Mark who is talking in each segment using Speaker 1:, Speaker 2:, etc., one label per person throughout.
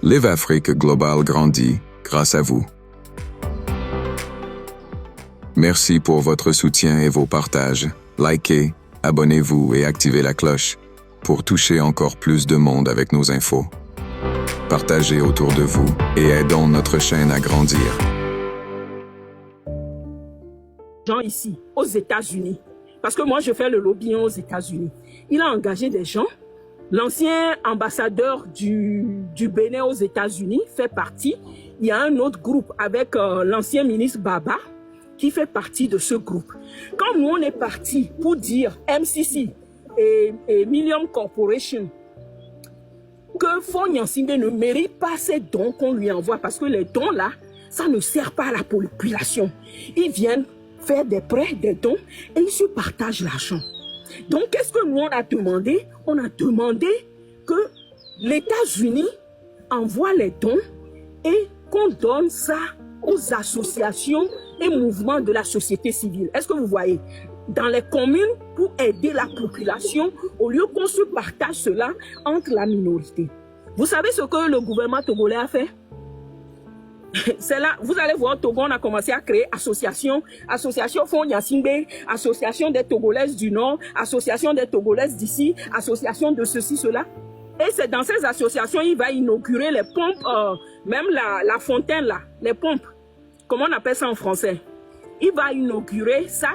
Speaker 1: Live Afrique Global grandit grâce à vous. Merci pour votre soutien et vos partages. Likez, abonnez-vous et activez la cloche pour toucher encore plus de monde avec nos infos. Partagez autour de vous et aidons notre chaîne à grandir.
Speaker 2: Gens ici, aux États-Unis, parce que moi je fais le lobbying aux États-Unis. Il a engagé des gens. L'ancien ambassadeur du Bénin aux États-Unis fait partie. Il y a un autre groupe avec l'ancien ministre Baba qui fait partie de ce groupe. Quand nous on est parti pour dire MCC et Million Corporation que Faure Gnassingbé ne mérite pas ces dons qu'on lui envoie, parce que les dons là, ça ne sert pas à la population. Ils viennent faire des prêts, des dons et ils se partagent l'argent. Donc qu'est-ce que nous on a demandé? On a demandé que les États-Unis envoient les dons et qu'on donne ça aux associations et mouvements de la société civile. Est-ce que vous voyez? Dans les communes, pour aider la population, au lieu qu'on se partage cela entre la minorité. Vous savez ce que le gouvernement togolais a fait? C'est là, vous allez voir, au Togo, on a commencé à créer association Faure Gnassingbé, association des Togolaises du Nord, association des Togolaises d'ici, association de ceci, cela. Et c'est dans ces associations, il va inaugurer les pompes, même la fontaine là, les pompes. Comment on appelle ça en français? Il va inaugurer ça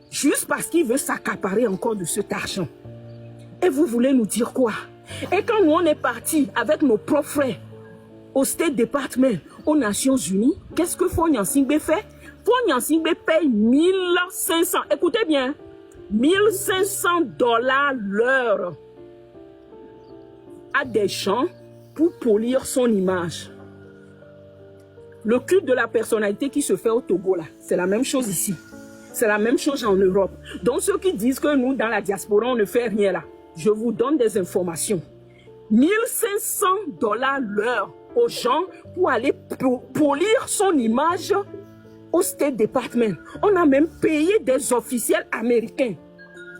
Speaker 2: juste parce qu'il veut s'accaparer encore de cet argent. Et vous voulez nous dire quoi? Et quand nous on est parti avec nos propres frères au State Department, aux Nations Unies, qu'est-ce que Faure Gnassingbé fait? Faure Gnassingbé paye 1500, écoutez bien, 1500 $ l'heure à des gens pour polir son image. Le culte de la personnalité qui se fait au Togo, là, c'est la même chose ici. C'est la même chose en Europe. Donc ceux qui disent que nous, dans la diaspora, on ne fait rien là, je vous donne des informations. 1500 $ l'heure aux gens pour aller polir son image au State Department. On a même payé des officiels américains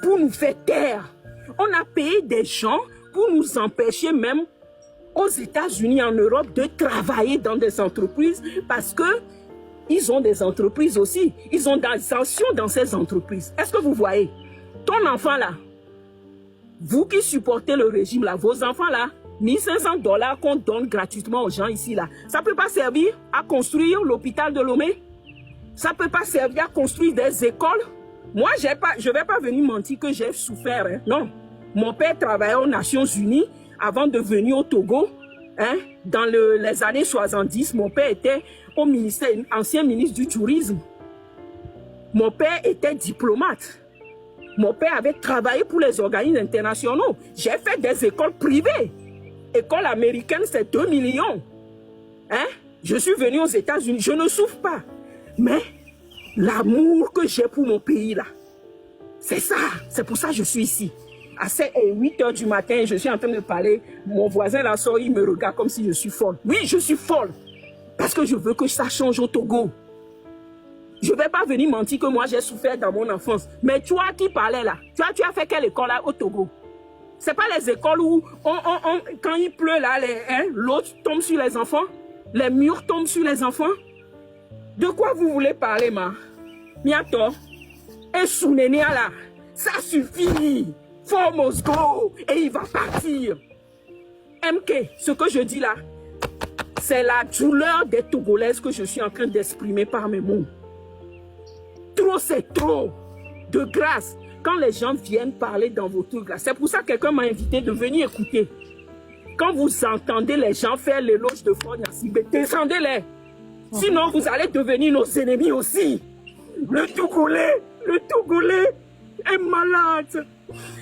Speaker 2: pour nous faire taire. On a payé des gens pour nous empêcher même aux États-Unis, en Europe, de travailler dans des entreprises parce que ils ont des entreprises aussi. Ils ont des actions dans ces entreprises. Est-ce que vous voyez? Ton enfant là, vous qui supportez le régime là, vos enfants là, 1500 $ qu'on donne gratuitement aux gens ici là, ça ne peut pas servir à construire l'hôpital de Lomé? Ça ne peut pas servir à construire des écoles? Moi, je ne vais pas venir mentir que j'ai souffert. Hein. Non. Mon père travaillait aux Nations Unies avant de venir au Togo. Hein. Dans les années 70, mon père était au ministère, ancien ministre du Tourisme. Mon père était diplomate. Mon père avait travaillé pour les organismes internationaux. J'ai fait des écoles privées. École américaine, c'est 2 millions. Hein? Je suis venu aux États-Unis. Je ne souffre pas. Mais l'amour que j'ai pour mon pays, là, c'est ça. C'est pour ça que je suis ici. À 8 h du matin, je suis en train de parler. Mon voisin là sort, il me regarde comme si je suis folle. Oui, je suis folle. Parce que je veux que ça change au Togo. Je ne vais pas venir mentir que moi j'ai souffert dans mon enfance. Mais toi qui parlais là, tu as fait quelle école là au Togo? C'est pas les écoles où quand il pleut là, l'eau tombe sur les enfants, les murs tombent sur les enfants. De quoi vous voulez parler, ma? Miato, et Sounénia là, ça suffit. Faure must go et il va partir. MK, ce que je dis là, c'est la douleur des Togolaises que je suis en train d'exprimer par mes mots. Trop, c'est trop. De grâce, quand les gens viennent parler dans vos trucs là, c'est pour ça que quelqu'un m'a invité de venir écouter. Quand vous entendez les gens faire l'éloge de Faure Gnassingbé, descendez-les. Sinon, vous allez devenir nos ennemis aussi. Le Togolais est malade.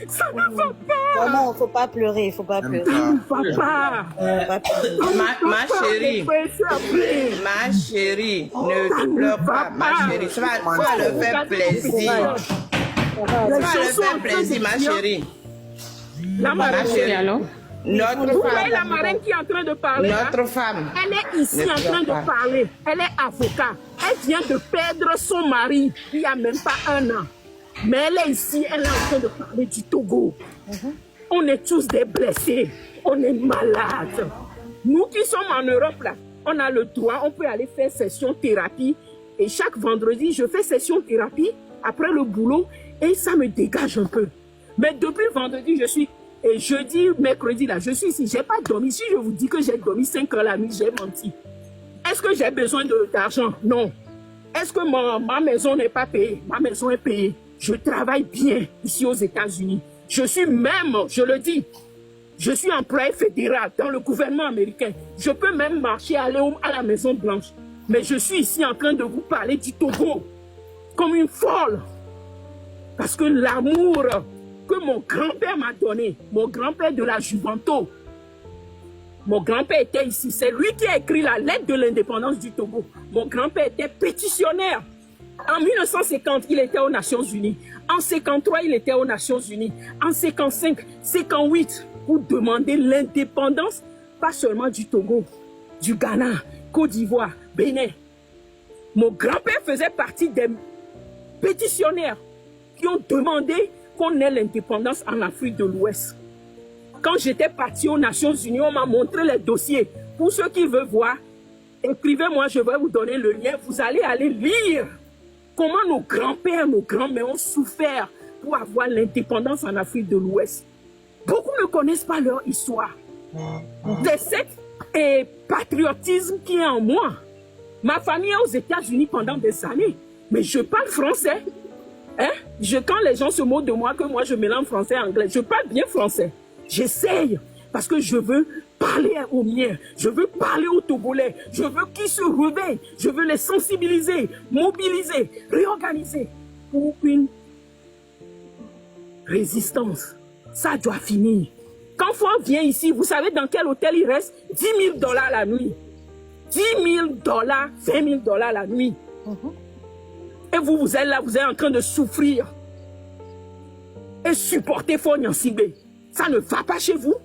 Speaker 2: Ça ne va pas.
Speaker 3: Non, il ne faut pas pleurer, il ne faut pas pleurer.
Speaker 2: Ça ne va pas.
Speaker 4: Ma chérie, ne pleure pas, ma chérie. Ça va le faire plaisir. Ça va le faire plaisir, ma chérie.
Speaker 2: Ma chérie, alors? Vous voyez la marraine qui est en train de parler?
Speaker 4: Notre femme.
Speaker 2: Elle est ici en train de parler. Elle est avocate. Elle vient de perdre son mari il n'y a même pas 1 an. Mais elle est ici, elle est en train de parler du Togo. On est tous des blessés. On est malades. Nous qui sommes en Europe, là, on a le droit, on peut aller faire session thérapie. Et chaque vendredi, je fais session thérapie après le boulot et ça me dégage un peu. Mais depuis vendredi, je suis... Et jeudi, mercredi, là, je suis ici. Je n'ai pas dormi. Si je vous dis que j'ai dormi 5 heures la nuit, j'ai menti. Est-ce que j'ai besoin d'argent? Non. Est-ce que ma maison n'est pas payée? Ma maison est payée. Je travaille bien ici aux États-Unis. Je suis même, je le dis, je suis employé fédéral dans le gouvernement américain. Je peux même marcher, aller à la Maison Blanche. Mais je suis ici en train de vous parler du Togo comme une folle. Parce que l'amour que mon grand-père m'a donné, mon grand-père de la Juventus, mon grand-père était ici. C'est lui qui a écrit la lettre de l'indépendance du Togo. Mon grand-père était pétitionnaire. En 1950, il était aux Nations Unies. En 1953, il était aux Nations Unies. En 1955, 1958, pour demander l'indépendance, pas seulement du Togo, du Ghana, Côte d'Ivoire, Bénin. Mon grand-père faisait partie des pétitionnaires qui ont demandé qu'on ait l'indépendance en Afrique de l'Ouest. Quand j'étais parti aux Nations Unies, on m'a montré les dossiers. Pour ceux qui veulent voir, écrivez-moi, je vais vous donner le lien. Vous allez aller lire comment nos grands-pères, nos grands-mères ont souffert pour avoir l'indépendance en Afrique de l'Ouest. Beaucoup ne connaissent pas leur histoire. C'est cet patriotisme qui est en moi. Ma famille est aux États-Unis pendant des années, mais je parle français. Hein? Quand les gens se moquent de moi, que moi je mélange français et anglais, je parle bien français. J'essaye parce que je veux parler aux miens, je veux parler aux Togolais, je veux qu'ils se réveillent, je veux les sensibiliser, mobiliser, réorganiser pour une résistance. Ça doit finir. Quand Ford vient ici, vous savez dans quel hôtel il reste? 10 000 $ la nuit. 10 000 $, 20 000 $ la nuit. Et vous êtes là, vous êtes en train de souffrir et supporter Ford Nyansibé. Ça ne va pas chez vous?